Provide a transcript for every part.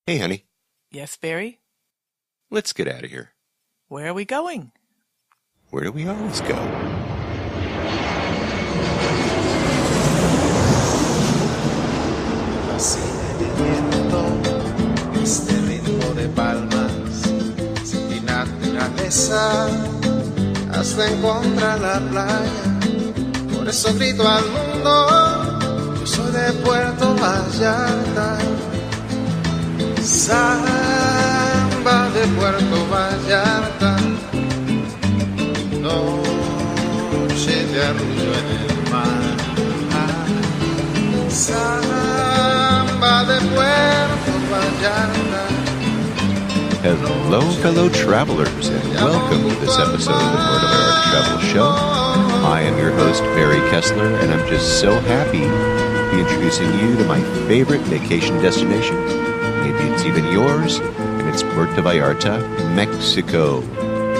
Hey, honey, Yes, Barry? let's get out of here. Where are we going? Where do we always go? Fascina el viento, este ritmo de palmas, sin mi naturaleza, hasta encontrar la playa. Por eso grito al mundo, yo soy de Puerto Vallarta. Samba de Puerto Vallarta, noche de arrullo en el mar. Samba de Puerto Vallarta. Hello, fellow travelers, and welcome to this episode of the Puerto Vallarta Travel Show. I am your host, Barry Kessler, and I'm just so happy to be introducing you to my favorite vacation destination. Maybe it's even yours, and it's Puerto Vallarta, Mexico.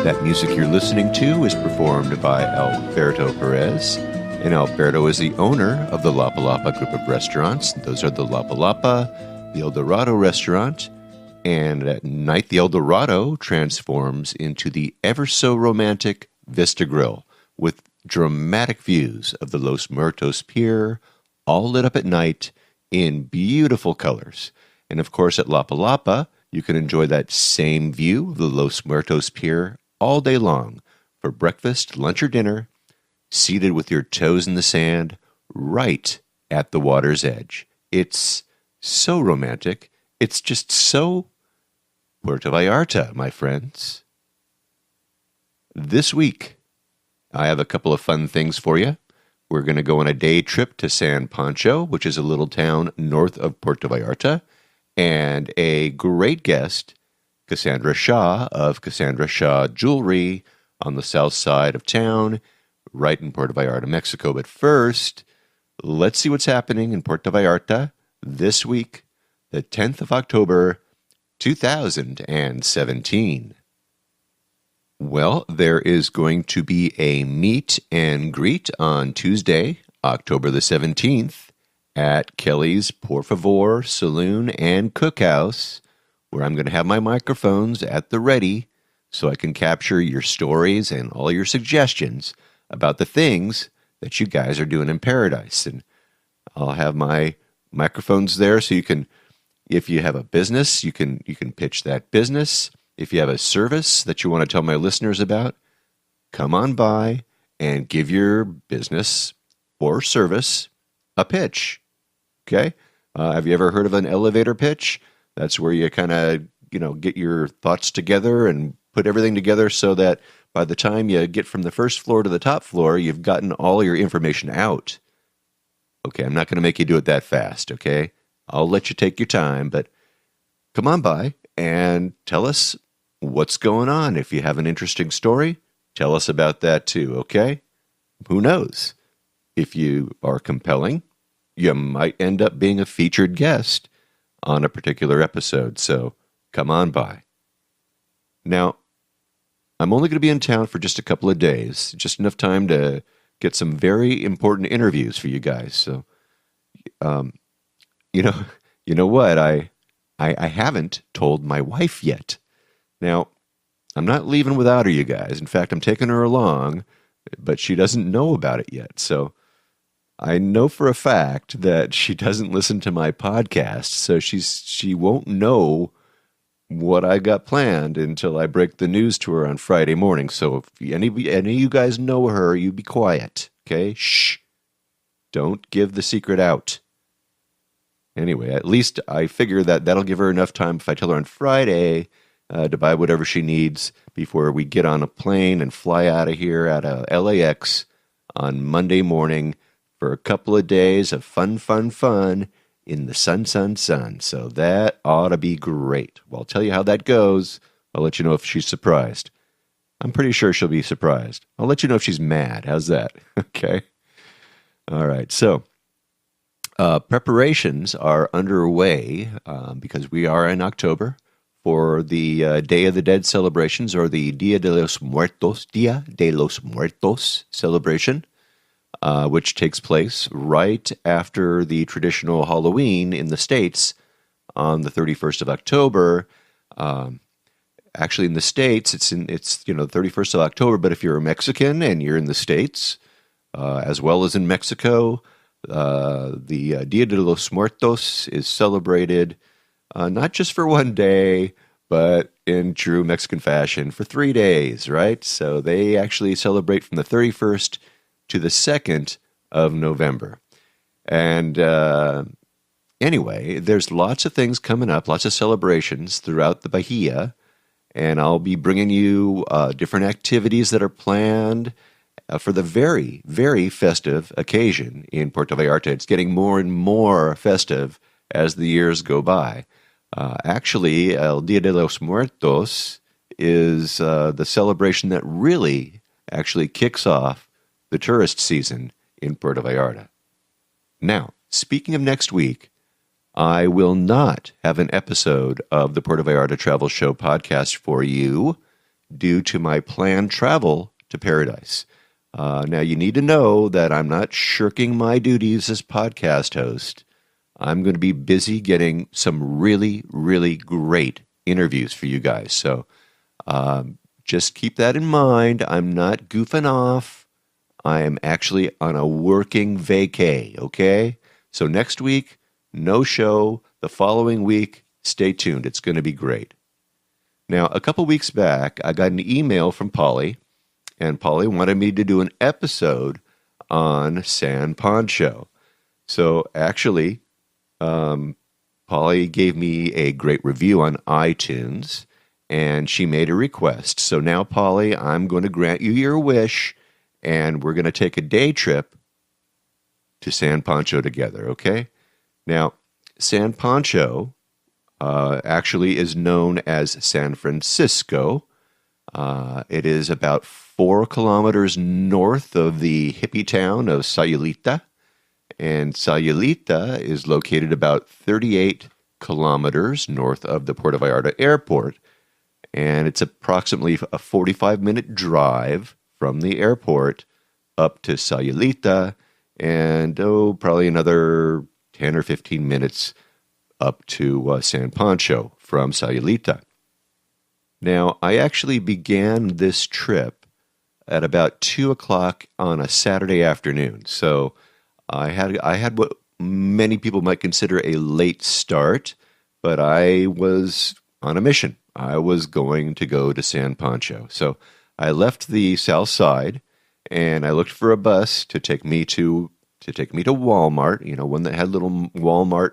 That music you're listening to is performed by Alberto Perez, and Alberto is the owner of the Lapa Lapa group of restaurants. Those are the Lapa Lapa, the El Dorado restaurant, and at night the El Dorado transforms into the ever-so-romantic Vista Grill with dramatic views of the Los Muertos Pier, all lit up at night in beautiful colors. And of course, at Lapa Lapa, you can enjoy that same view of the Los Muertos Pier all day long for breakfast, lunch, or dinner, seated with your toes in the sand right at the water's edge. It's so romantic. It's just so Puerto Vallarta, my friends. This week, I have a couple of fun things for you. We're going to go on a day trip to San Pancho, which is a little town north of Puerto Vallarta, and a great guest, Cassandra Shaw of Cassandra Shaw Jewelry on the south side of town, right in Puerto Vallarta, Mexico. But first, let's see what's happening in Puerto Vallarta this week, the 10th of October, 2017. Well, there is going to be a meet and greet on Tuesday, October the 17th, at Kelly's Por Favor Saloon and Cookhouse, where I'm going to have my microphones at the ready so I can capture your stories and all your suggestions about the things that you guys are doing in paradise. And I'll have my microphones there so you can, if you have a business, you can pitch that business. If you have a service that you want to tell my listeners about, come on by and give your business or service a pitch. Okay? Have you ever heard of an elevator pitch? That's where you kind of, get your thoughts together and put everything together so that by the time you get from the first floor to the top floor, you've gotten all your information out. Okay, I'm not going to make you do it that fast, okay? I'll let you take your time, but come on by and tell us what's going on. If you have an interesting story, tell us about that too, okay? Who knows? If you are compelling, you might end up being a featured guest on a particular episode, so come on by. Now, I'm only going to be in town for just a couple of days, just enough time to get some very important interviews for you guys. So, you know what? I haven't told my wife yet. Now, I'm not leaving without her, you guys. In fact, I'm taking her along, but she doesn't know about it yet. So I know for a fact that she doesn't listen to my podcast, so she won't know what I got planned until I break the news to her on Friday morning. So if any of you guys know her, you be quiet, okay? Shh. Don't give the secret out. Anyway, at least I figure that'll give her enough time if I tell her on Friday to buy whatever she needs before we get on a plane and fly out of here out of LAX on Monday morning for a couple of days of fun in the sun. So that ought to be great. Well, I'll tell you how that goes. I'll let you know if she's surprised. I'm pretty sure she'll be surprised. I'll let you know if she's mad. How's that? Okay. All right. So preparations are underway because we are in October for the Day of the Dead celebrations, or the Dia de los Muertos celebration, which takes place right after the traditional Halloween in the States on the 31st of October. Actually, in the States, it's the 31st of October. But if you're a Mexican and you're in the States, as well as in Mexico, the Dia de los Muertos is celebrated not just for one day, but in true Mexican fashion for 3 days, right? So they actually celebrate from the 31st to the 2nd of November. And anyway, there's lots of things coming up, lots of celebrations throughout the Bahia. And I'll be bringing you different activities that are planned for the very, very festive occasion in Puerto Vallarta. It's getting more and more festive as the years go by. Actually, El Dia de los Muertos is the celebration that really actually kicks off the tourist season in Puerto Vallarta. Now, speaking of next week, I will not have an episode of the Puerto Vallarta Travel Show podcast for you due to my planned travel to Paradise. Now, you need to know that I'm not shirking my duties as podcast host. I'm going to be busy getting some really, really great interviews for you guys. So just keep that in mind. I'm not goofing off. I am actually on a working vacay, okay? So next week, no show. The following week, stay tuned. It's going to be great. Now, a couple weeks back, I got an email from Polly, and Polly wanted me to do an episode on San Pancho. So actually, Polly gave me a great review on iTunes, and she made a request. So now, Polly, I'm going to grant you your wish, and we're going to take a day trip to San Pancho together, okay? Now, San Pancho actually is known as San Francisco. It is about 4 kilometers north of the hippie town of Sayulita, and Sayulita is located about 38 kilometers north of the Puerto Vallarta airport, and it's approximately a 45-minute drive from the airport up to Sayulita, and probably another 10 or 15 minutes up to San Pancho from Sayulita. Now, I actually began this trip at about 2 o'clock on a Saturday afternoon. So I had what many people might consider a late start, but I was on a mission. I was going to go to San Pancho. So I left the south side, and I looked for a bus to take me to Walmart, one that had a little Walmart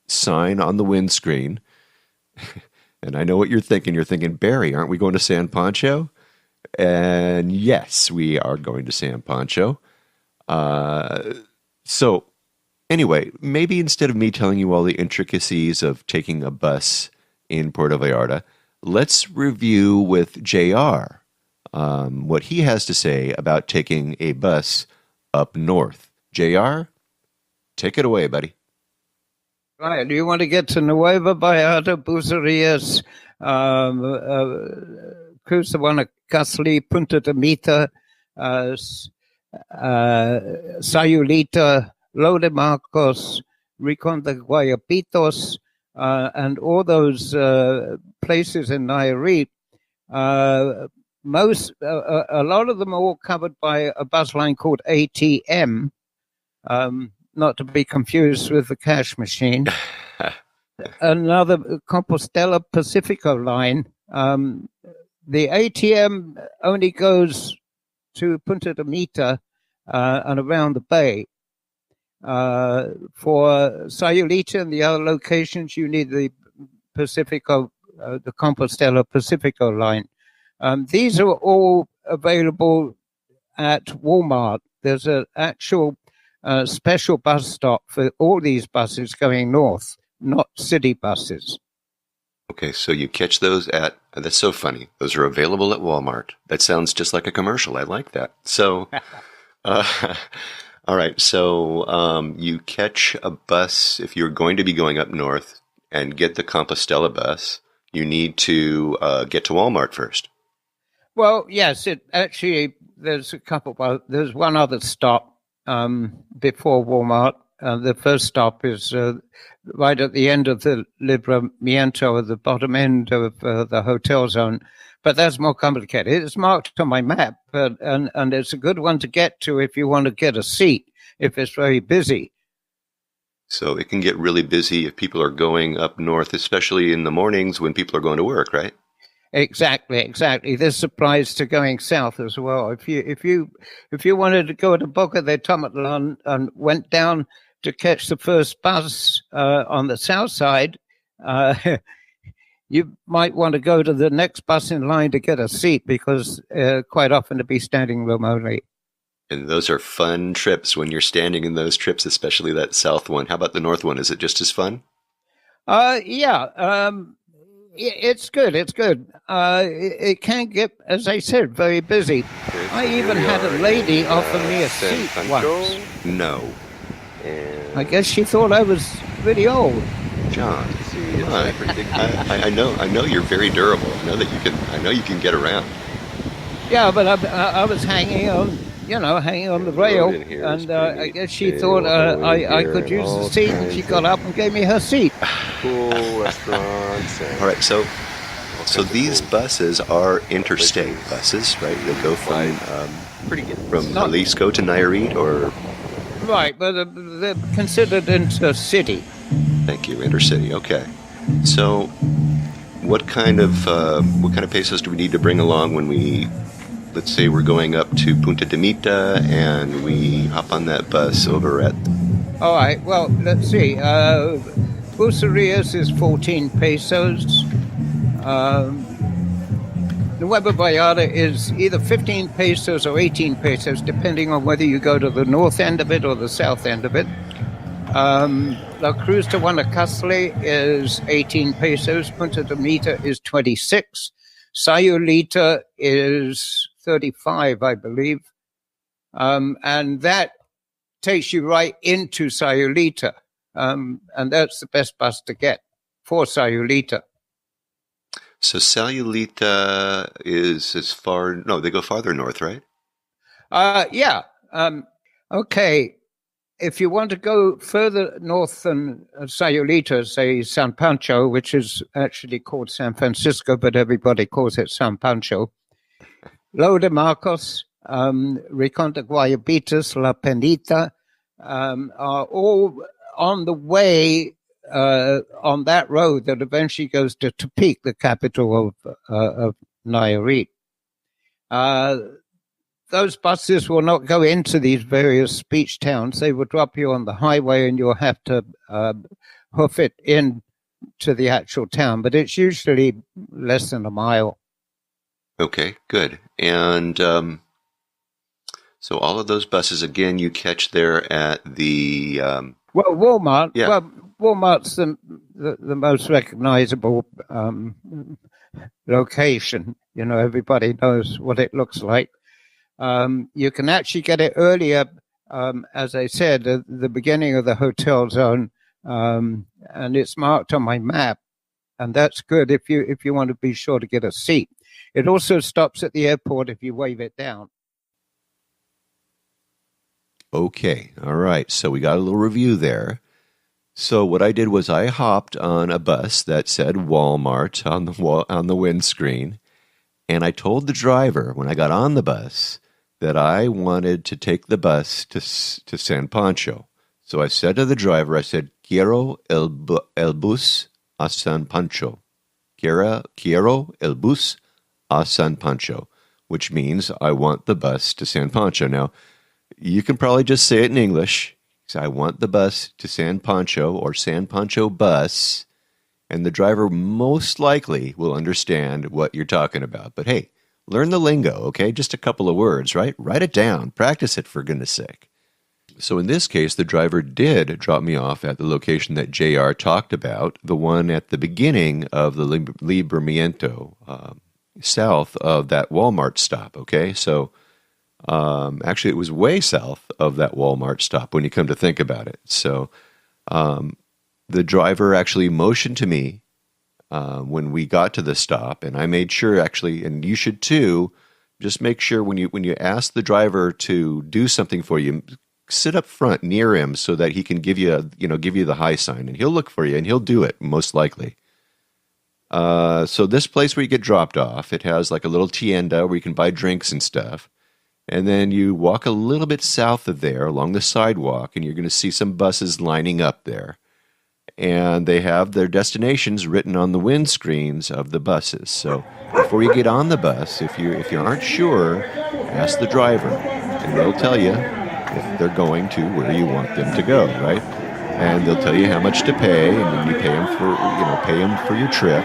sign on the windscreen. And I know what you're thinking. You're thinking, Barry, aren't we going to San Pancho? And yes, we are going to San Pancho. So anyway, maybe instead of me telling you all the intricacies of taking a bus in Puerto Vallarta, let's review with JR what he has to say about taking a bus up north. JR, take it away, buddy. Right. Do you want to get to Nueva Vallarta, Bucerías, Cruz de Guanacaste, Punta de Mita, Sayulita, Lo de Marcos, Rincon de Guayapitos, and all those places in Nayarit? A lot of them are all covered by a bus line called ATM. Not to be confused with the cash machine. Another Compostela Pacifico line. The ATM only goes to Punta de Mita and around the bay. For Sayulita and the other locations, you need the Pacifico, the Compostela Pacifico line. These are all available at Walmart. There's an actual special bus stop for all these buses going north, not city buses. Okay, so you catch those that's so funny. Those are available at Walmart. That sounds just like a commercial. I like that. So, all right. So you catch a bus if you're going to be going up north and get the Compostela bus. You need to get to Walmart first. Well, yes, there's a couple. Well, there's one other stop before Walmart, the first stop is right at the end of the Libramiento, at the bottom end of the hotel zone. But that's more complicated. It's marked on my map, and it's a good one to get to if you want to get a seat, if it's very busy. So it can get really busy if people are going up north, especially in the mornings when people are going to work, right? Exactly. This applies to going south as well. If you wanted to go to Boca de Tomatlan and went down to catch the first bus on the south side, you might want to go to the next bus in line to get a seat, because quite often to be standing room only. And those are fun trips when you're standing in those trips, especially that south one. How about the north one? Is it just as fun? Yeah. It's good. It can get, as I said, very busy. I even had a lady offer me a seat once. No. I guess she thought I was really old. John, I know you're very durable. I know you can get around. Yeah, but I was hanging on the rail, and I guess she thought I could use the seat, and she got up and gave me her seat. Cool restaurants. All right, so these buses are interstate buses, right? They go from Jalisco to Nayarit, or right, but they're considered intercity. Thank you, intercity. Okay, so what kind of pesos do we need to bring along when we? Let's say we're going up to Punta de Mita and we hop on that bus over at... All right, well, let's see. Bucerias is 14 pesos. Nueva Vallarta is either 15 pesos or 18 pesos, depending on whether you go to the north end of it or the south end of it. La Cruz de Guanacaste is 18 pesos. Punta de Mita is 26. Sayulita is 35, I believe. And that takes you right into Sayulita. And that's the best bus to get for Sayulita. So Sayulita is as far... No, they go farther north, right? Yeah. Okay. If you want to go further north than Sayulita, say San Pancho, which is actually called San Francisco, but everybody calls it San Pancho, Lo de Marcos, Rincon de Guayabitos, La Penita, are all on the way on that road that eventually goes to Tepic, the capital of Nayarit. Those buses will not go into these various beach towns. They will drop you on the highway, and you'll have to hoof it in to the actual town. But it's usually less than a mile. Okay, good. And so all of those buses, again, you catch there at the... Walmart. Yeah. Well, Walmart's the most recognizable location. You know, everybody knows what it looks like. You can actually get it earlier, as I said, at the beginning of the hotel zone, and it's marked on my map, and that's good if you want to be sure to get a seat. It also stops at the airport if you wave it down. Okay, all right. So we got a little review there. So what I did was I hopped on a bus that said Walmart on the windscreen, and I told the driver when I got on the bus that I wanted to take the bus to San Pancho. So I said to the driver, I said, "Quiero el bus a San Pancho. Quiero el bus a San Pancho," which means I want the bus to San Pancho. Now, you can probably just say it in English. So I want the bus to San Pancho, or San Pancho bus, and the driver most likely will understand what you're talking about. But hey, learn the lingo, okay? Just a couple of words, right? Write it down. Practice it, for goodness sake. So in this case, the driver did drop me off at the location that JR talked about, the one at the beginning of the Libramiento, south of that Walmart stop, okay? So actually, it was way south of that Walmart stop when you come to think about it. So the driver actually motioned to me when we got to the stop, and I made sure, actually, and you should too, just make sure when you ask the driver to do something for you, sit up front near him so that he can give you the high sign, and he'll look for you, and he'll do it most likely. So this place where you get dropped off, it has like a little tienda where you can buy drinks and stuff. And then you walk a little bit south of there along the sidewalk, and you're going to see some buses lining up there. And they have their destinations written on the windscreens of the buses. So before you get on the bus, if you aren't sure, ask the driver, and they'll tell you if they're going to where you want them to go, right? And they'll tell you how much to pay, and then you pay them for your trip.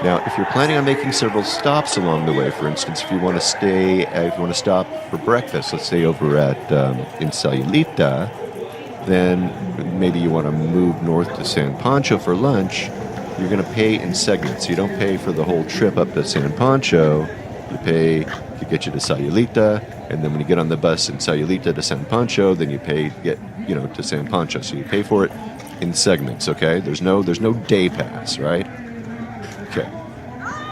Now, if you're planning on making several stops along the way, for instance, if you want to stop for breakfast, let's say over at in Sayulita, then maybe you want to move north to San Pancho for lunch. You're going to pay in segments. You don't pay for the whole trip up to San Pancho. You pay to get you to Sayulita, and then when you get on the bus in Sayulita to San Pancho, then you pay to get to San Pancho. So you pay for it in segments. Okay, there's no day pass, right? Okay,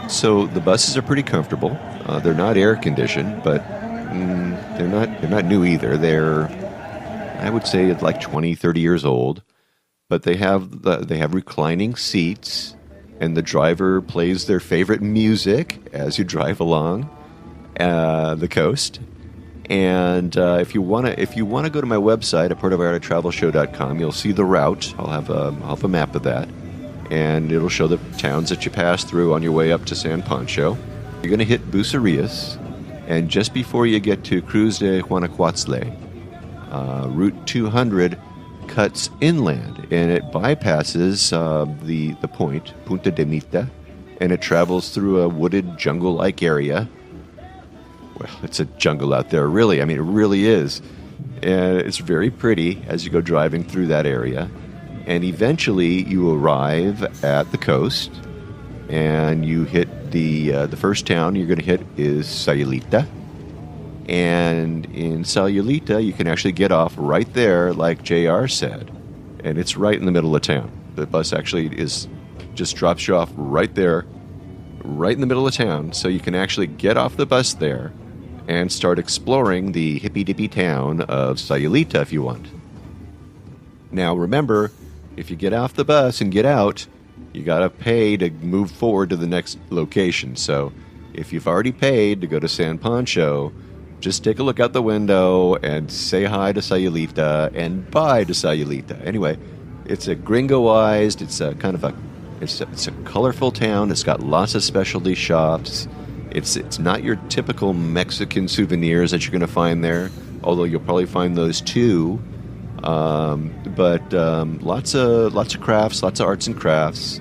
so the buses are pretty comfortable. They're not air conditioned, but they're not new either. They're, I would say, like 20, 30 years old. But they have reclining seats, and the driver plays their favorite music as you drive along the coast. And if you want to go to my website at puertovallartatravelshow.com, you'll see the route. I'll have a map of that. And it'll show the towns that you pass through on your way up to San Pancho. You're going to hit Bucerias, and just before you get to Cruz de Guanacuatzle, Route 200 cuts inland, and it bypasses the point, Punta de Mita, and it travels through a wooded jungle-like area. Well, it's a jungle out there, really. I mean, it really is. And it's very pretty as you go driving through that area. And eventually you arrive at the coast, and you hit the first town you're going to hit is Sayulita. And in Sayulita, you can actually get off right there, like JR said. And it's right in the middle of town. The bus actually just drops you off right there, right in the middle of town. So you can actually get off the bus there and start exploring the hippy-dippy town of Sayulita if you want. Now remember, if you get off the bus and get out, you got to pay to move forward to the next location. So if you've already paid to go to San Pancho, just take a look out the window and say hi to Sayulita and bye to Sayulita. Anyway, it's a gringoized, it's a colorful town. It's got lots of specialty shops. It's not your typical Mexican souvenirs that you're going to find there, although you'll probably find those too. But lots of crafts, lots of arts and crafts.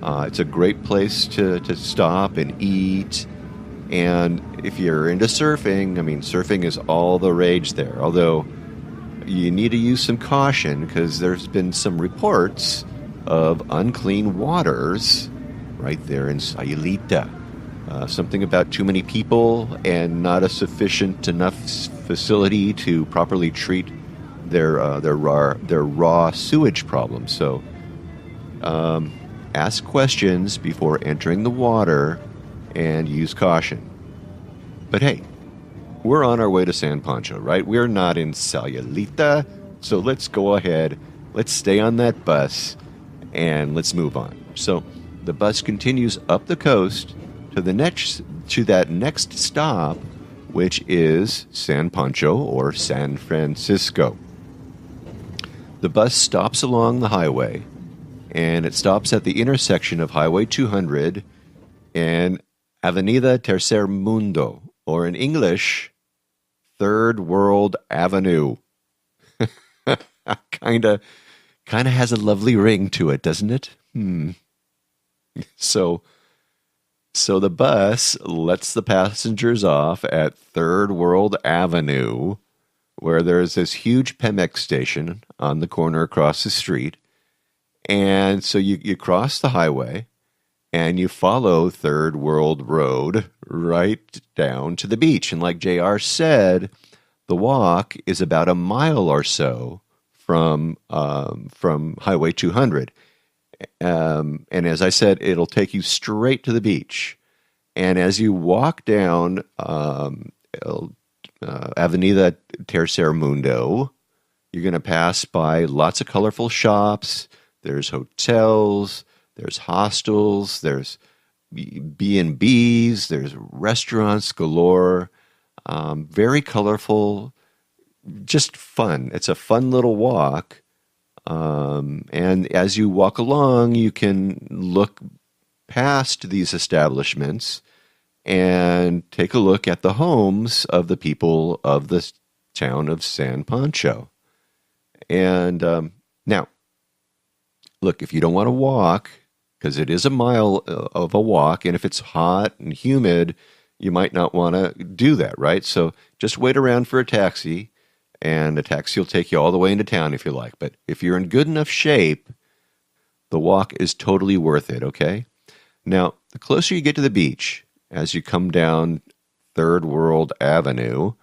It's a great place to stop and eat. And if you're into surfing, I mean, surfing is all the rage there. Although you need to use some caution because there's been some reports of unclean waters right there in Sayulita. Something about too many people and not a sufficient enough facility to properly treat their raw sewage problem. So ask questions before entering the water and use caution. But hey, we're on our way to San Pancho, right? We're not in Sayulita, so let's go ahead. Let's stay on that bus and let's move on. So the bus continues up the coast to that next stop, which is San Pancho or San Francisco. The bus stops along the highway, and it stops at the intersection of Highway 200 and Avenida Tercer Mundo, or in English, Third World Avenue. Kind of has a lovely ring to it, doesn't it? So the bus lets the passengers off at Third World Avenue, where there's this huge Pemex station on the corner across the street. And so you cross the highway, and you follow Third World Road right down to the beach. And like JR said, the walk is about a mile or so from Highway 200. And as I said, it'll take you straight to the beach. And as you walk down Avenida Tercer Mundo, You're going to pass by lots of colorful shops. There's hotels, there's hostels, there's B&Bs, there's restaurants galore. Very colorful, just fun. It's a fun little walk. And as you walk along, you can look past these establishments and take a look at the homes of the people of the town of San Pancho. And now, look, if you don't want to walk, because it is a mile of a walk, and if it's hot and humid, you might not want to do that, right? So just wait around for a taxi, and a taxi will take you all the way into town if you like. But if you're in good enough shape, the walk is totally worth it, okay? Now, the closer you get to the beach, as you come down Third World Avenue,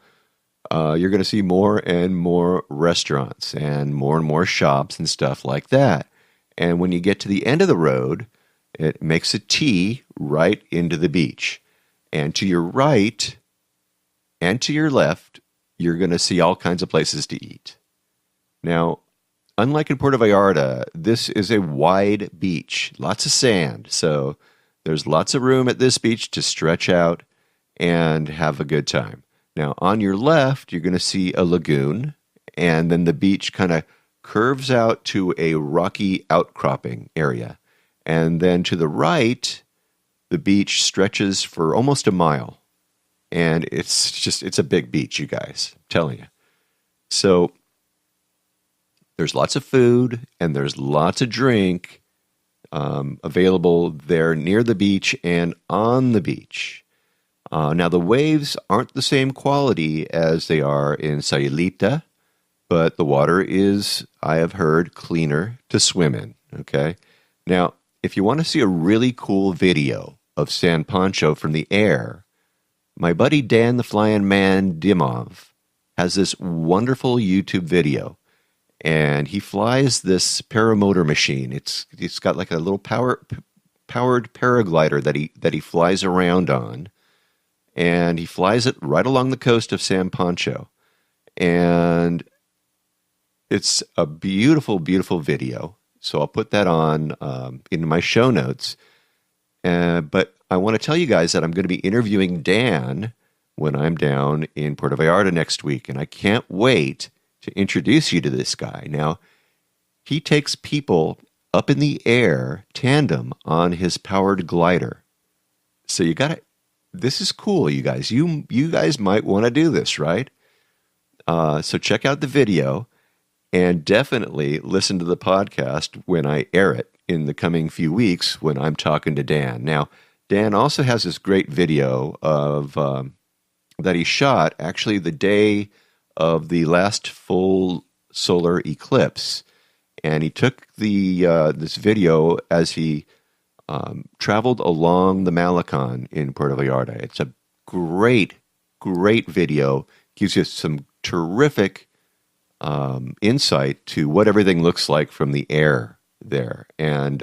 you're going to see more and more restaurants and more shops and stuff like that. And when you get to the end of the road, it makes a T right into the beach. And to your right and to your left, you're going to see all kinds of places to eat. Now, unlike in Puerto Vallarta, this is a wide beach, lots of sand. So there's lots of room at this beach to stretch out and have a good time. Now, on your left, you're going to see a lagoon, and then the beach kind of curves out to a rocky outcropping area. And then to the right, the beach stretches for almost a mile. And it's a big beach, you guys, I'm telling you. So there's lots of food and there's lots of drink available there near the beach and on the beach. Now, the waves aren't the same quality as they are in Sayulita, but the water is, I have heard, cleaner to swim in, okay? Now, if you want to see a really cool video of San Pancho from the air, my buddy Dan the Flying Man Dimov has this wonderful YouTube video, and he flies this paramotor machine. It's got like a little powered paraglider that he flies around on, and he flies it right along the coast of San Pancho. And it's a beautiful, beautiful video. So I'll put that on in my show notes. But I want to tell you guys that I'm going to be interviewing Dan when I'm down in Puerto Vallarta next week. And I can't wait to introduce you to this guy. Now, he takes people up in the air tandem on his powered glider. So you got to... This is cool, you guys. You guys might want to do this, right? So check out the video and definitely listen to the podcast when I air it in the coming few weeks when I'm talking to Dan. Now, Dan also has this great video of that he shot actually the day of the last full solar eclipse, and he took this video as he traveled along the Malecon in Puerto Vallarta. It's a great, great video. Gives you some terrific insight to what everything looks like from the air there. And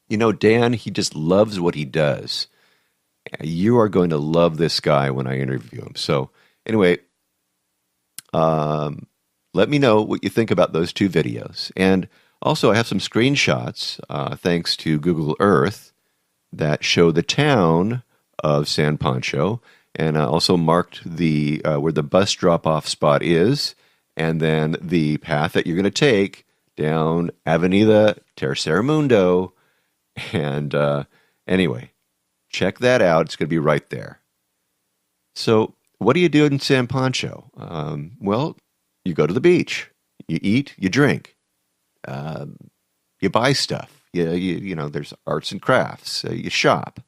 you know, Dan, he just loves what he does. You are going to love this guy when I interview him. So anyway, let me know what you think about those two videos. And also, I have some screenshots, thanks to Google Earth, that show the town of San Pancho, and I also marked the where the bus drop-off spot is, and then the path that you're going to take down Avenida Tercer Mundo. And anyway, check that out. It's going to be right there. So what do you do in San Pancho? Well, you go to the beach. You eat, you drink. You buy stuff. You know, there's arts and crafts. You shop.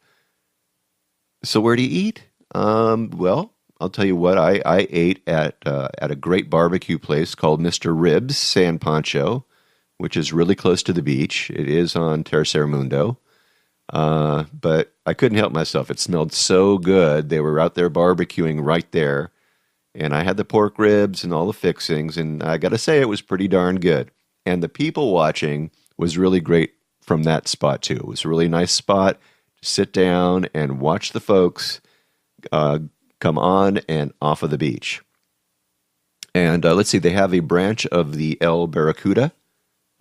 So where do you eat? Well, I'll tell you what. I ate at a great barbecue place called Mr. Ribs San Pancho, which is really close to the beach. It is on Tercer Mundo. But I couldn't help myself. It smelled so good. They were out there barbecuing right there. And I had the pork ribs and all the fixings. And I got to say, it was pretty darn good. And the people watching was really great from that spot, too. It was a really nice spot to sit down and watch the folks come on and off of the beach. And let's see, they have a branch of the El Barracuda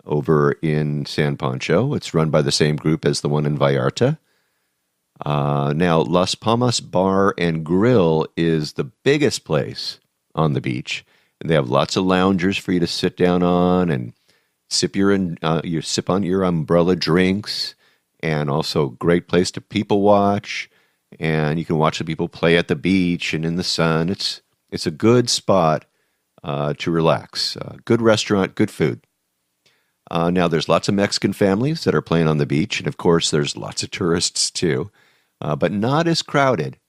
over in San Pancho. It's run by the same group as the one in Vallarta. Now, Las Palmas Bar and Grill is the biggest place on the beach. And they have lots of loungers for you to sit down on and sip on your umbrella drinks, and also great place to people watch. And you can watch the people play at the beach and in the sun. It's a good spot to relax. Good restaurant, good food. Now, there's lots of Mexican families that are playing on the beach, and of course, there's lots of tourists too, but not as crowded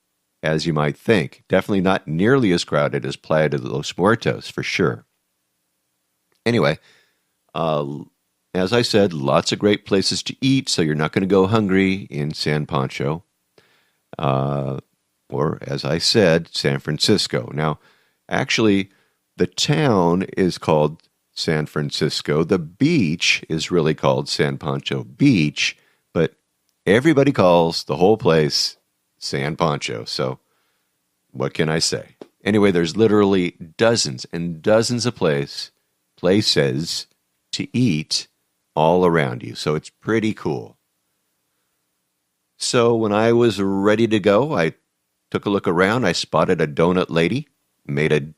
as you might think. Definitely not nearly as crowded as Playa de los Muertos, for sure. Anyway, as I said, lots of great places to eat, so you're not going to go hungry in San Pancho. Or, as I said, San Francisco. Now, actually, the town is called San Francisco. The beach is really called San Pancho Beach, but everybody calls the whole place San Pancho. So what can I say? Anyway, there's literally dozens and dozens of places to eat all around you. So it's pretty cool. So when I was ready to go, I took a look around. I spotted a donut lady, made a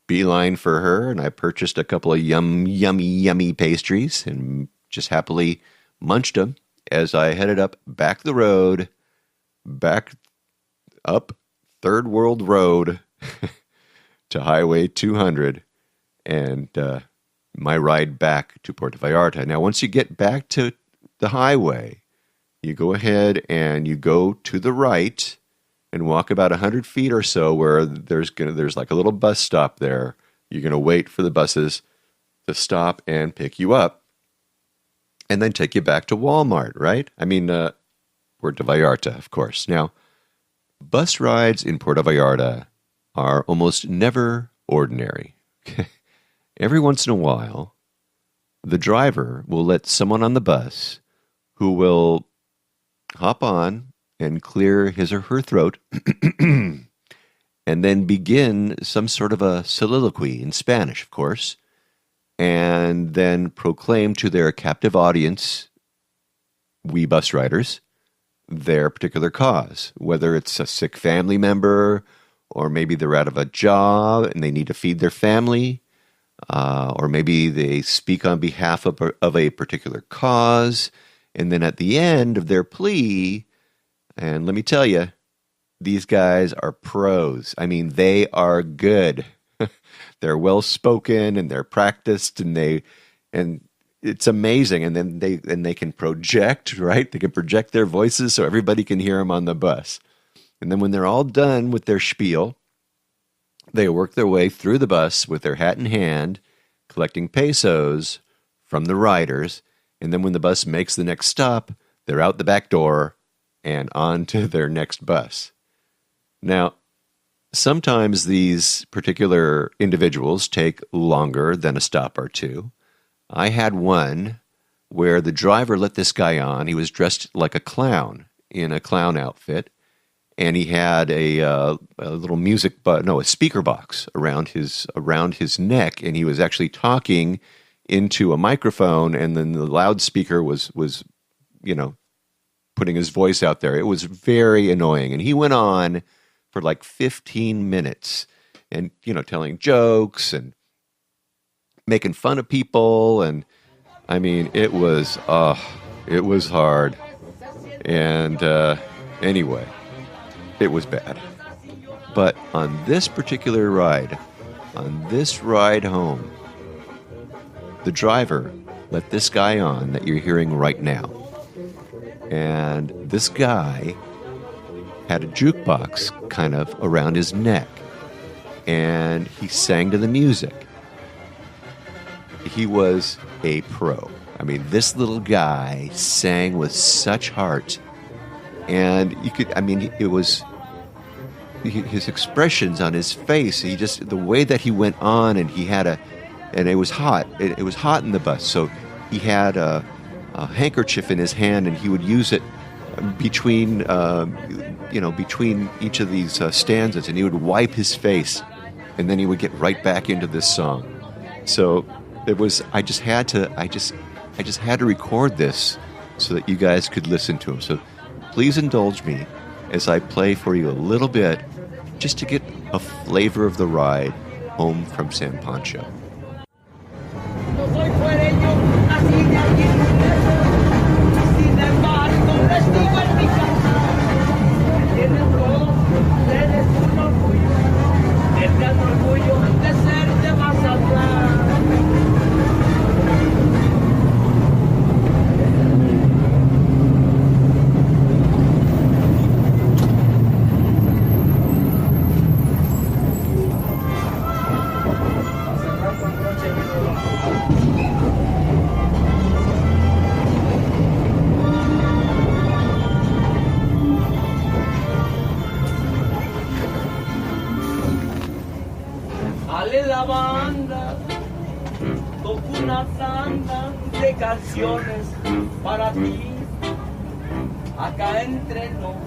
beeline for her, and I purchased a couple of yummy pastries and just happily munched them as I headed back the road, back up Third World Road to Highway 200 and my ride back to Puerto Vallarta. Now, once you get back to the highway, you go ahead and you go to the right and walk about 100 feet or so where there's like a little bus stop there. You're going to wait for the buses to stop and pick you up and then take you back to Walmart, right? I mean, Puerto Vallarta, of course. Now, bus rides in Puerto Vallarta are almost never ordinary. Every once in a while, the driver will let someone on the bus who will hop on and clear his or her throat and then begin some sort of a soliloquy in Spanish, of course, and then proclaim to their captive audience, we bus riders, their particular cause, whether it's a sick family member or maybe they're out of a job and they need to feed their family, or maybe they speak on behalf of a particular cause, and then at the end of their plea, and let me tell you, these guys are pros. I mean, they are good. They're well-spoken and they're practiced and it's amazing. And then they can project, right? They can project their voices so everybody can hear them on the bus. And then when they're all done with their spiel, they work their way through the bus with their hat in hand, collecting pesos from the riders. And then when the bus makes the next stop, they're out the back door and on to their next bus. Now, sometimes these particular individuals take longer than a stop or two. I had one where the driver let this guy on. He was dressed like a clown in a clown outfit, and he had a little a speaker box around his neck, and he was actually talking into a microphone, and then the loudspeaker was putting his voice out there. It was very annoying, and he went on for like 15 minutes, and telling jokes and making fun of people, and I mean it was hard, and anyway, it was bad. But on this particular ride, home, the driver let this guy on that you're hearing right now. And this guy had a jukebox kind of around his neck. And he sang to the music. He was a pro. I mean, this little guy sang with such heart. And it was his expressions on his face. The way that he went on, and and it was hot. It was hot in the bus. So he had a handkerchief in his hand, and he would use it between each of these stanzas, and he would wipe his face and then he would get right back into this song. So I just had to record this so that you guys could listen to him. So please indulge me as I play for you a little bit just to get a flavor of the ride home from San Pancho. No soy fuereño, nací de allí en un beso, sin embargo les digo en mi casa, tienen todos ustedes un orgullo, el gran orgullo de ser de Mazatlán. Sale la banda, toco una tanda de canciones para ti, acá entre nos,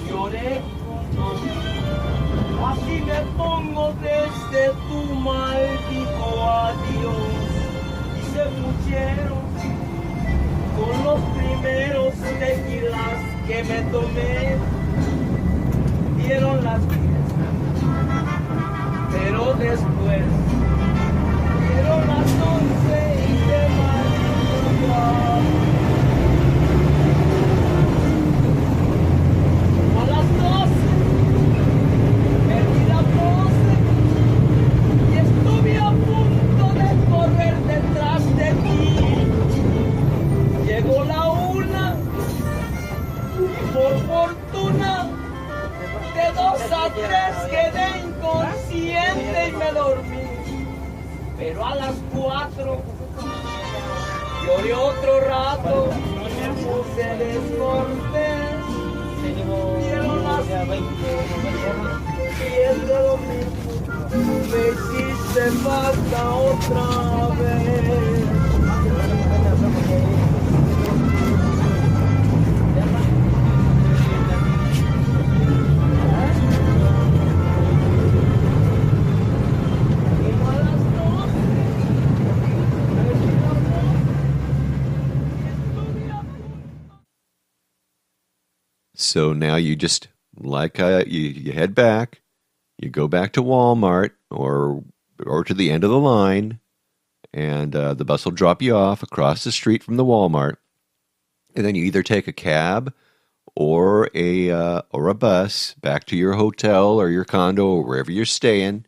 lloré, así me pongo desde tu maldito adiós, y se pusieron con los primeros tequilas que me tomé, dieron las pero después dieron las 11 y de madrugada. A las 12 perdí la pose y estuve a punto de correr detrás de ti. Llegó la 1 y por fortuna de 2 a 3 quedé inconsciente y me dormí, pero a las 4 lloré otro rato y me puse descortés. Dieron las 5 y es de lo mismo, me hiciste falta otra vez. So now you just, you head back, you go back to Walmart or to the end of the line, and the bus will drop you off across the street from the Walmart, and then you either take a cab or a bus back to your hotel or your condo or wherever you're staying,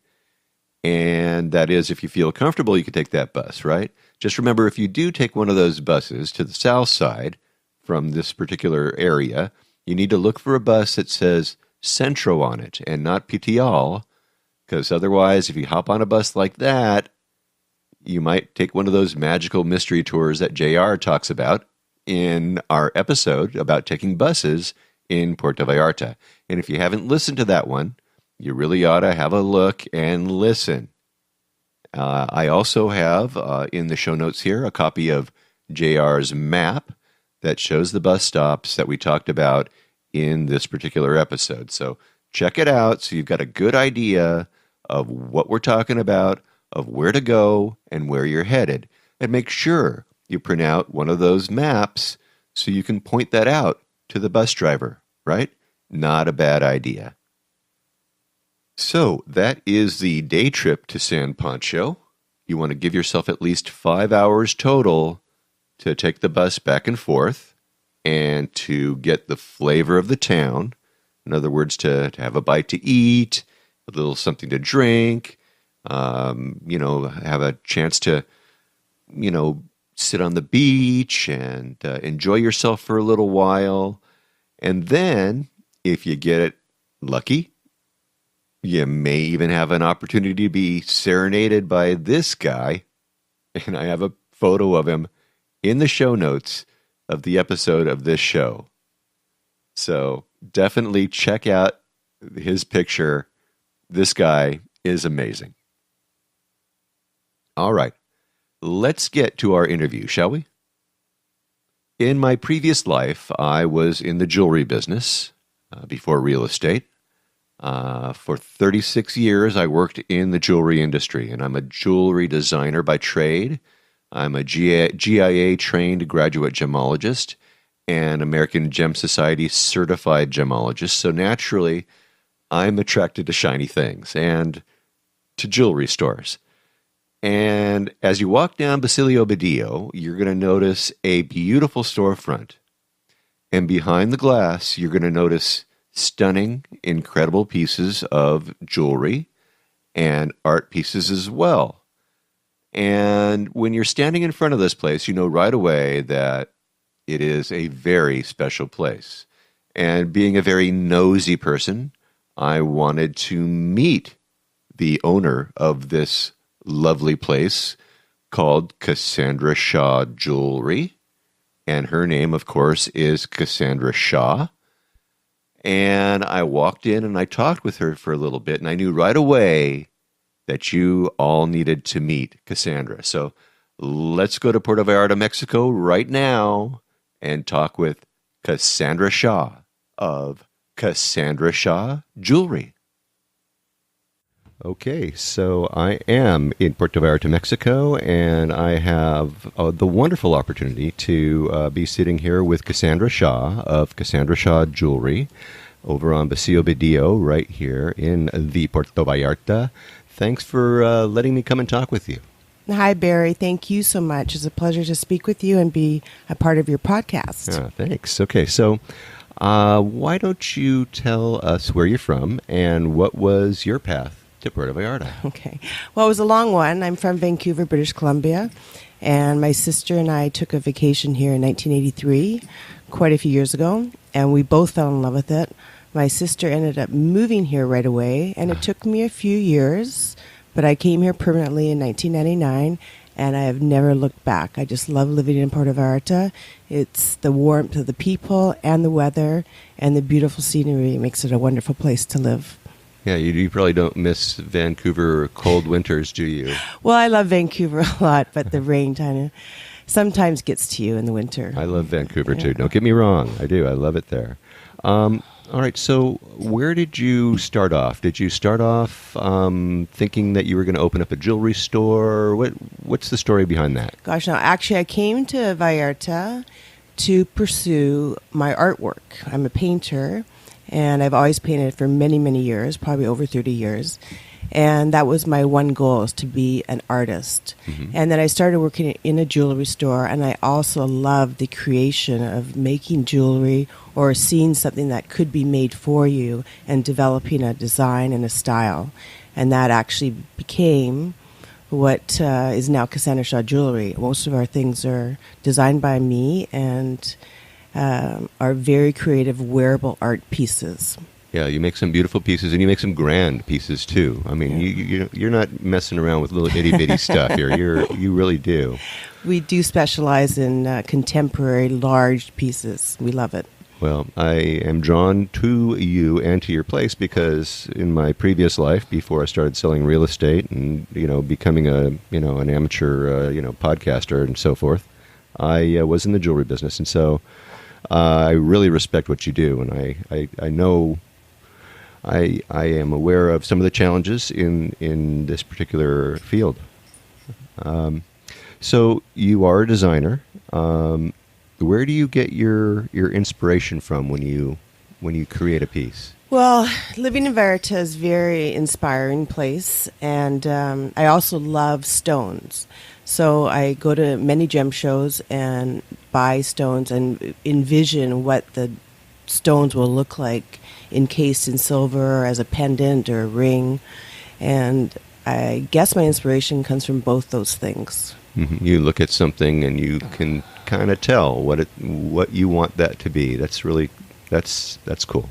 and that is, if you feel comfortable, you can take that bus, right? Just remember, if you do take one of those buses to the south side from this particular area, you need to look for a bus that says Centro on it and not Pitial, because otherwise, if you hop on a bus like that, you might take one of those magical mystery tours that JR talks about in our episode about taking buses in Puerto Vallarta. And if you haven't listened to that one, you really ought to have a look and listen. I also have in the show notes here a copy of JR's map that shows the bus stops that we talked about in this particular episode. So check it out so you've got a good idea of what we're talking about, of where to go and where you're headed. And make sure you print out one of those maps so you can point that out to the bus driver, right? Not a bad idea. So that is the day trip to San Pancho. You want to give yourself at least 5 hours total to take the bus back and forth and to get the flavor of the town. In other words, to have a bite to eat, a little something to drink, have a chance to, sit on the beach and enjoy yourself for a little while. And then, if you get it lucky, you may even have an opportunity to be serenaded by this guy. And I have a photo of him in the show notes of the episode of this show. So definitely check out his picture. This guy is amazing. All right, let's get to our interview, shall we? In my previous life, I was in the jewelry business before real estate. For 36 years, I worked in the jewelry industry, and I'm a jewelry designer by trade. I'm a GIA-trained graduate gemologist and American Gem Society certified gemologist. So naturally, I'm attracted to shiny things and to jewelry stores. And as you walk down Basilio Badillo, you're going to notice a beautiful storefront. And behind the glass, you're going to notice stunning, incredible pieces of jewelry and art pieces as well. And when you're standing in front of this place, you know right away that it is a very special place. And being a very nosy person, I wanted to meet the owner of this lovely place called Cassandra Shaw Jewelry. And her name, of course, is Cassandra Shaw. And I walked in and I talked with her for a little bit, and I knew right away that you all needed to meet Cassandra. So let's go to Puerto Vallarta, Mexico right now and talk with Cassandra Shaw of Cassandra Shaw Jewelry. Okay, so I am in Puerto Vallarta, Mexico, and I have the wonderful opportunity to be sitting here with Cassandra Shaw of Cassandra Shaw Jewelry over on Basilio Badillo right here in the Puerto Vallarta. Thanks for letting me come and talk with you. Hi, Barry. Thank you so much. It's a pleasure to speak with you and be a part of your podcast. Thanks. Okay, so why don't you tell us where you're from and what was your path to Puerto Vallarta? Okay. Well, it was a long one. I'm from Vancouver, British Columbia, and my sister and I took a vacation here in 1983, quite a few years ago, and we both fell in love with it. My sister ended up moving here right away, and it took me a few years, but I came here permanently in 1999, and I have never looked back. I just love living in Puerto Vallarta. It's the warmth of the people and the weather and the beautiful scenery. It makes it a wonderful place to live. Yeah, you probably don't miss Vancouver cold winters, do you? Well, I love Vancouver a lot, but the rain kind of sometimes gets to you in the winter. I love Vancouver, too. Don't get me wrong. I do. I love it there. All right, so where did you start off? Did you start off thinking that you were going to open up a jewelry store? What's the story behind that? Gosh, no, actually, I came to Vallarta to pursue my artwork. I'm a painter, and I've always painted for many, many years, probably over 30 years. And that was my one goal, is to be an artist. Mm-hmm. And then I started working in a jewelry store, and I also loved the creation of making jewelry or seeing something that could be made for you and developing a design and a style. And that actually became what is now Cassandra Shaw Jewelry. Most of our things are designed by me and are very creative, wearable art pieces. Yeah, you make some beautiful pieces, and you make some grand pieces too. I mean, you're not messing around with little itty bitty stuff here. You really do. We do specialize in contemporary, large pieces. We love it. Well, I am drawn to you and to your place because in my previous life, before I started selling real estate and becoming an amateur podcaster and so forth, I was in the jewelry business, and so I really respect what you do, and I know. I am aware of some of the challenges in this particular field. So you are a designer. Where do you get your inspiration from when you create a piece? Well, living in Vallarta is a very inspiring place, and I also love stones. So I go to many gem shows and buy stones and envision what the stones will look like encased in silver or as a pendant or a ring. And I guess my inspiration comes from both those things. Mm-hmm. You look at something and you can kind of tell what you want that to be. That's cool.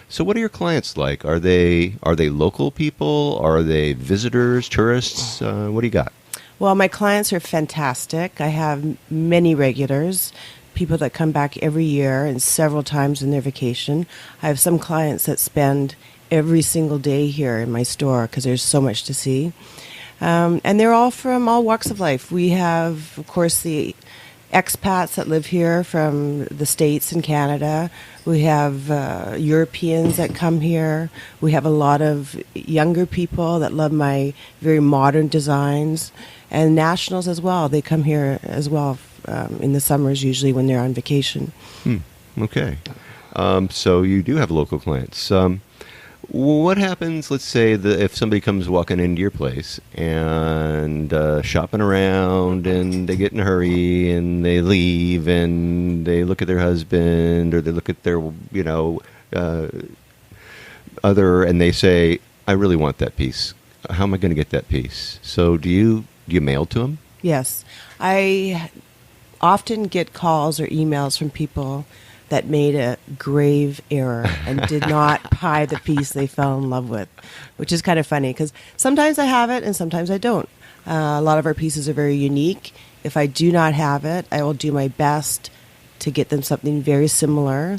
So what are your clients like? Are they local people? Are they visitors, tourists? What do you got? Well, my clients are fantastic. I have many regulars, people that come back every year and several times in their vacation. I have some clients that spend every single day here in my store because there's so much to see. And they're all from all walks of life. We have, of course, the expats that live here from the States and Canada. We have Europeans that come here. We have a lot of younger people that love my very modern designs, and nationals as well. They come here as well in the summers, usually when they're on vacation. Okay. So you do have local clients. What happens, let's say, if somebody comes walking into your place and shopping around and they get in a hurry and they leave and they look at their husband or they look at their, other and they say, I really want that piece. How am I going to get that piece? So do you mail to them? Yes. I often get calls or emails from people that made a grave error and did not buy the piece they fell in love with, which is kind of funny because sometimes I have it and sometimes I don't. A lot of our pieces are very unique. If I do not have it, I will do my best to get them something very similar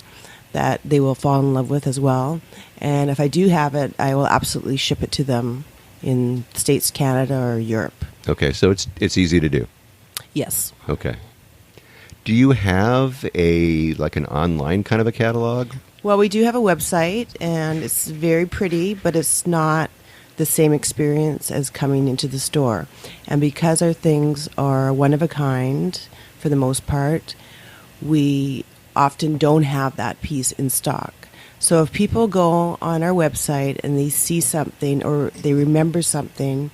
that they will fall in love with as well. And if I do have it, I will absolutely ship it to them in States, Canada, or Europe. Okay, so it's easy to do. Yes. Okay. Do you have an online kind of a catalog? Well, we do have a website, and it's very pretty, but it's not the same experience as coming into the store. And because our things are one of a kind, for the most part, we often don't have that piece in stock. So if people go on our website and they see something or they remember something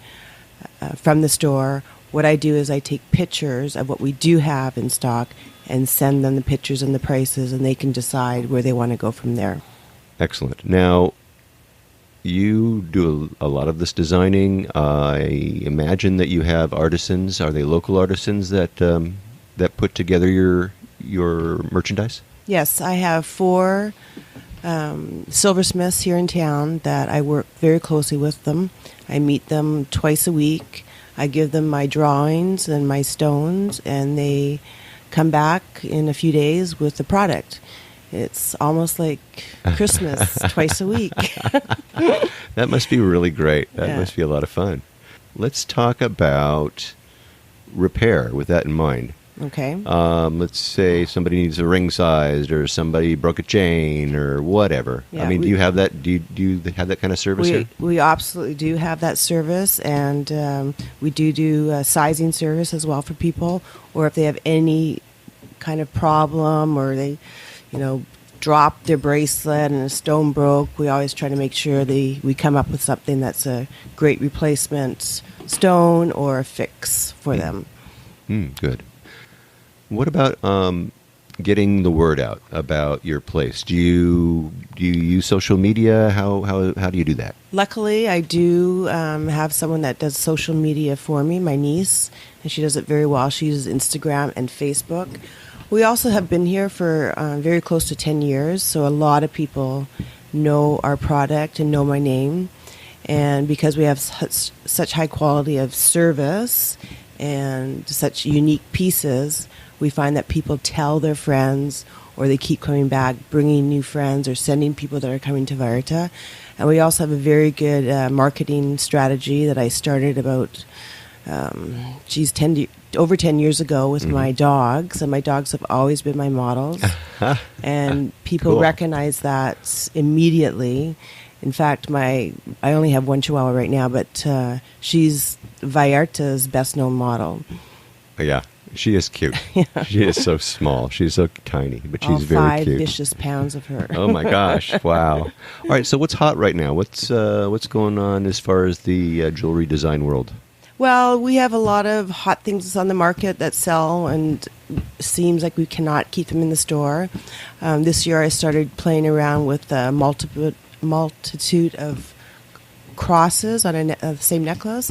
from the store, what I do is I take pictures of what we do have in stock and send them the pictures and the prices, and they can decide where they want to go from there. Excellent. Now, you do a lot of this designing. I imagine that you have artisans. Are they local artisans that put together your merchandise? Yes, I have 4 silversmiths here in town that I work very closely with them. I meet them twice a week. I give them my drawings and my stones, and they come back in a few days with the product. It's almost like Christmas twice a week. That must be really great. That Yeah. must be a lot of fun. Let's talk about repair with that in mind. Okay. Let's say somebody needs a ring sized or somebody broke a chain or whatever. Yeah, I mean, do you have that? Do you have that kind of service here? We absolutely do have that service, and we do a sizing service as well for people, or if they have any kind of problem or they, dropped their bracelet and a stone broke, we always try to make sure we come up with something that's a great replacement stone or a fix for them. Good. What about getting the word out about your place? Do you use social media? How do you do that? Luckily, I do have someone that does social media for me, my niece, and she does it very well. She uses Instagram and Facebook. We also have been here for very close to 10 years, so a lot of people know our product and know my name. And because we have such high quality of service and such unique pieces, we find that people tell their friends, or they keep coming back, bringing new friends or sending people that are coming to Vallarta. And we also have a very good marketing strategy that I started about, over 10 years ago with my dogs. And my dogs have always been my models. And people Cool. recognize that immediately. In fact, I only have one Chihuahua right now, but she's Vallarta's best-known model. Yeah, she is cute. She is so small. She's so tiny, but she's All very 5 cute. vicious pounds of her. Oh my gosh! Wow. All right. So what's hot right now? What's going on as far as the jewelry design world? Well, we have a lot of hot things on the market that sell, and seems like we cannot keep them in the store. This year I started playing around with a multitude of crosses on the same necklace,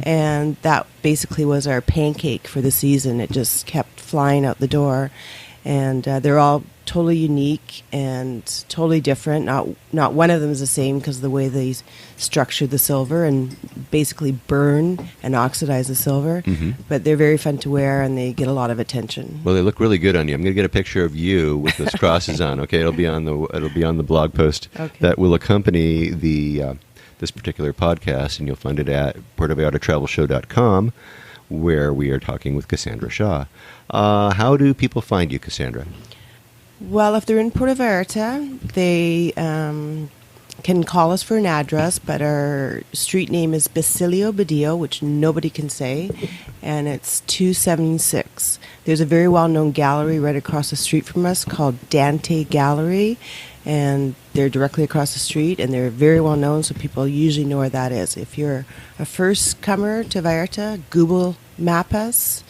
and that basically was our pancake for the season. It just kept flying out the door, and they're all totally unique and totally different. Not one of them is the same because of the way they structure the silver and basically burn and oxidize the silver. But they're very fun to wear, and they get a lot of attention. Well, they look really good on you. I'm going to get a picture of you with those crosses on. Okay, it'll be on the blog post that will accompany the this particular podcast, and you'll find it at PuertoVallartaTravelShow.com. where we are talking with Cassandra Shaw. How do people find you, Cassandra? Well, if they're in Puerto Vallarta, they can call us for an address, but our street name is Basilio Badillo, which nobody can say, and it's 276. There's a very well-known gallery right across the street from us called Dante Gallery, and they're directly across the street, and they're very well-known, so people usually know where that is. If you're a first comer to Vallarta, Google map us,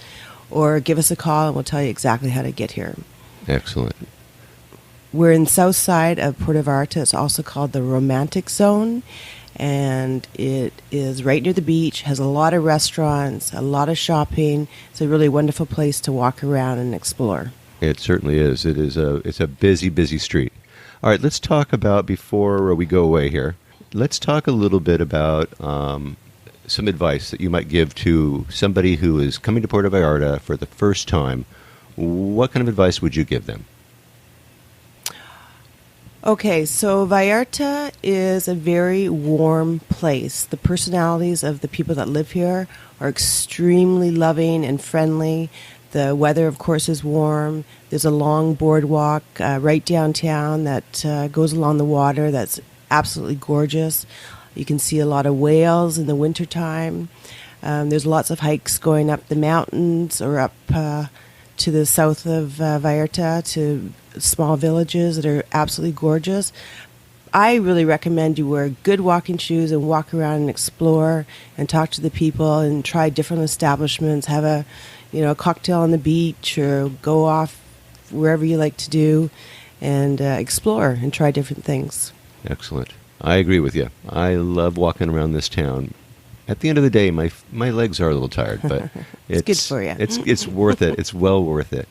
or give us a call, and we'll tell you exactly how to get here. Excellent. We're in the south side of Puerto Vallarta. It's also called the Romantic Zone, and it is right near the beach, has a lot of restaurants, a lot of shopping. It's a really wonderful place to walk around and explore. It certainly is. It's a busy, busy street. All right, let's talk about, before we go away here, let's talk a little bit about some advice that you might give to somebody who is coming to Puerto Vallarta for the first time. What kind of advice would you give them? Okay, so Vallarta is a very warm place. The personalities of the people that live here are extremely loving and friendly. The weather, of course, is warm. There's a long boardwalk right downtown that goes along the water that's absolutely gorgeous. You can see a lot of whales in the wintertime. There's lots of hikes going up the mountains or up to the south of Vallarta to small villages that are absolutely gorgeous. I really recommend you wear good walking shoes and walk around and explore and talk to the people and try different establishments, have a cocktail on the beach or go off wherever you like to do and explore and try different things. Excellent. I agree with you. I love walking around this town. At the end of the day, my legs are a little tired, but it's good for you. It's worth it. It's well worth it.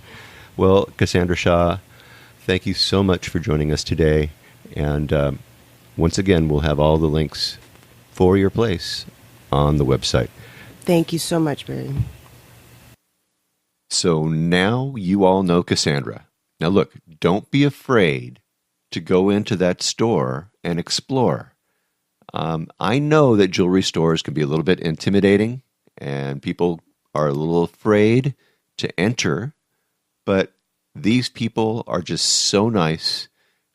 Well, Cassandra Shaw, thank you so much for joining us today. And once again, we'll have all the links for your place on the website. Thank you so much, Barry. So now you all know Cassandra. Now look, don't be afraid to go into that store and explore. I know that jewelry stores can be a little bit intimidating and people are a little afraid to enter, but these people are just so nice.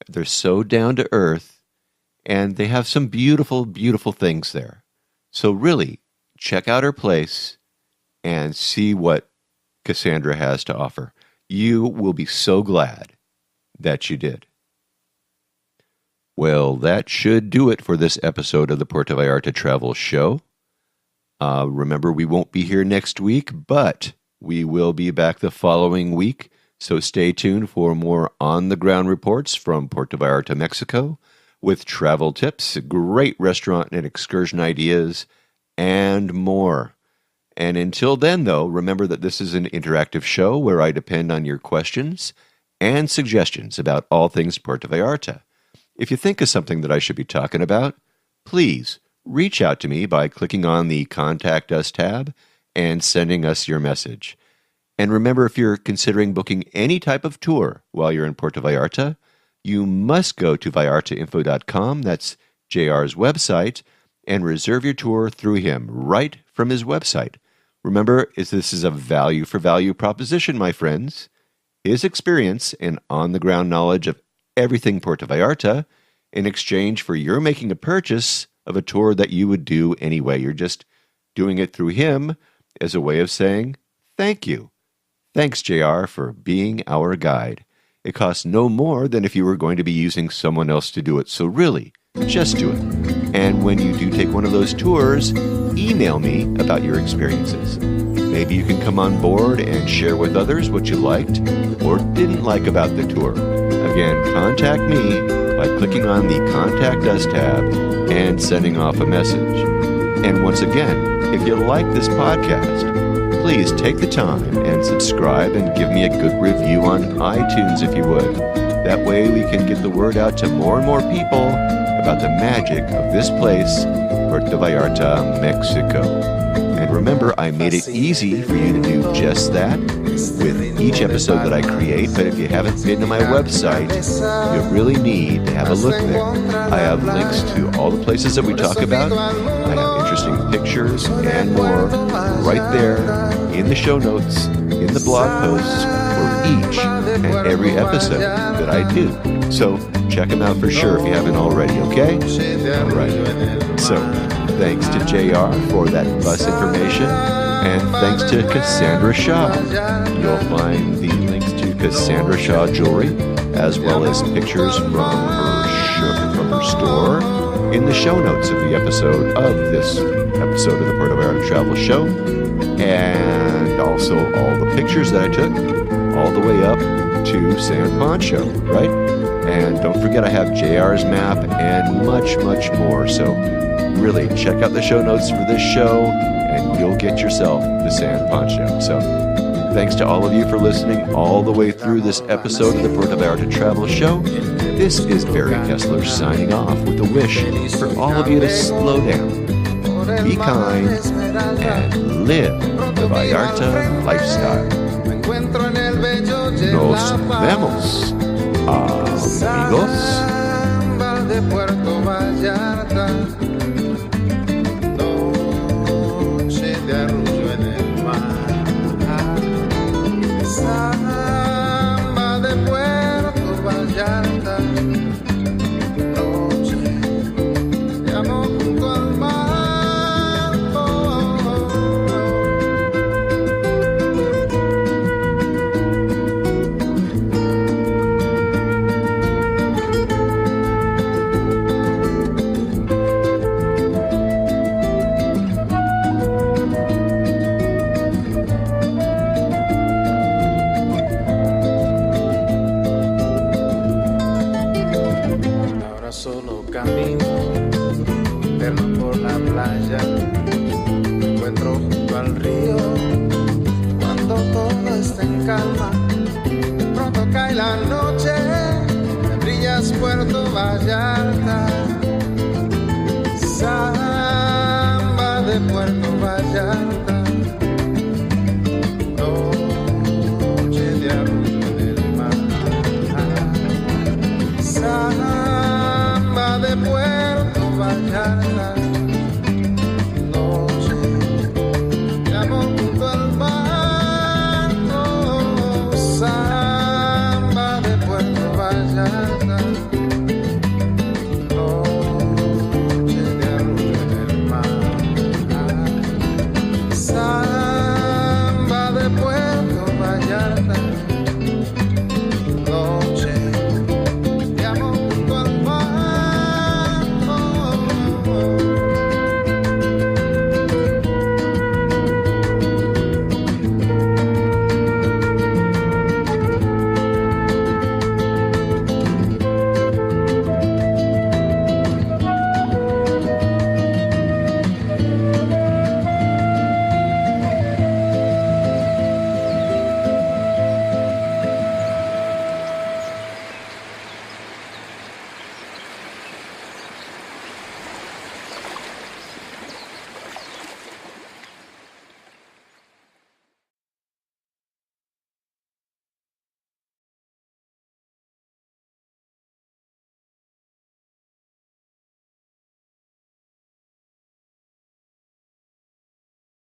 They're so down to earth and they have some beautiful, beautiful things there. So really, check out her place and see what Cassandra has to offer. You will be so glad that you did. Well, that should do it for this episode of the Puerto Vallarta Travel Show. Remember, we won't be here next week, but we will be back the following week. So stay tuned for more on-the-ground reports from Puerto Vallarta, Mexico, with travel tips, great restaurant and excursion ideas, and more. And until then, though, remember that this is an interactive show where I depend on your questions and suggestions about all things Puerto Vallarta. If you think of something that I should be talking about, please reach out to me by clicking on the Contact Us tab and sending us your message. And remember, if you're considering booking any type of tour while you're in Puerto Vallarta, you must go to vallartainfo.com, that's JR's website, and reserve your tour through him right from his website. Remember, this is a value-for-value proposition, my friends. His experience and on-the-ground knowledge of everything Puerto Vallarta in exchange for your making a purchase of a tour that you would do anyway. You're just doing it through him as a way of saying thank you. Thanks, JR, for being our guide. It costs no more than if you were going to be using someone else to do it. So really, just do it. And when you do take one of those tours, email me about your experiences. Maybe you can come on board and share with others what you liked or didn't like about the tour. Again, contact me by clicking on the Contact Us tab and sending off a message. And once again, if you like this podcast, please take the time and subscribe and give me a good review on iTunes if you would. That way we can get the word out to more and more people about the magic of this place, Puerto Vallarta, Mexico. And remember, I made it easy for you to do just that with each episode that I create. But if you haven't been to my website, you really need to have a look there. I have links to all the places that we talk about. I have interesting pictures and more right there in the show notes, in the blog posts for each and every episode that I do. So check them out for sure if you haven't already, okay? All right. So thanks to JR for that bus information, and thanks to Cassandra Shaw. You'll find the links to Cassandra Shaw jewelry, as well as pictures from her store in the show notes of the episode of this episode of the Puerto Vallarta Travel Show, and also all the pictures that I took all the way up to San Pancho, right? And don't forget I have JR's map and much, much more. So really check out the show notes for this show and you'll get yourself the San Pancho. So thanks to all of you for listening all the way through this episode of the Puerto Vallarta Travel Show. This is Barry Kessler signing off with a wish for all of you to slow down, be kind, and live the Vallarta lifestyle. Nos vemos, amigos. De Puerto Vallarta, noche de arrullo en el mar. Samba de Puerto Vallarta, noche de amor junto al mar. Solo camino eterno por la playa, me encuentro junto al río cuando todo está en calma. Pronto cae la noche, me brillas Puerto Vallarta, samba de Puerto Vallarta.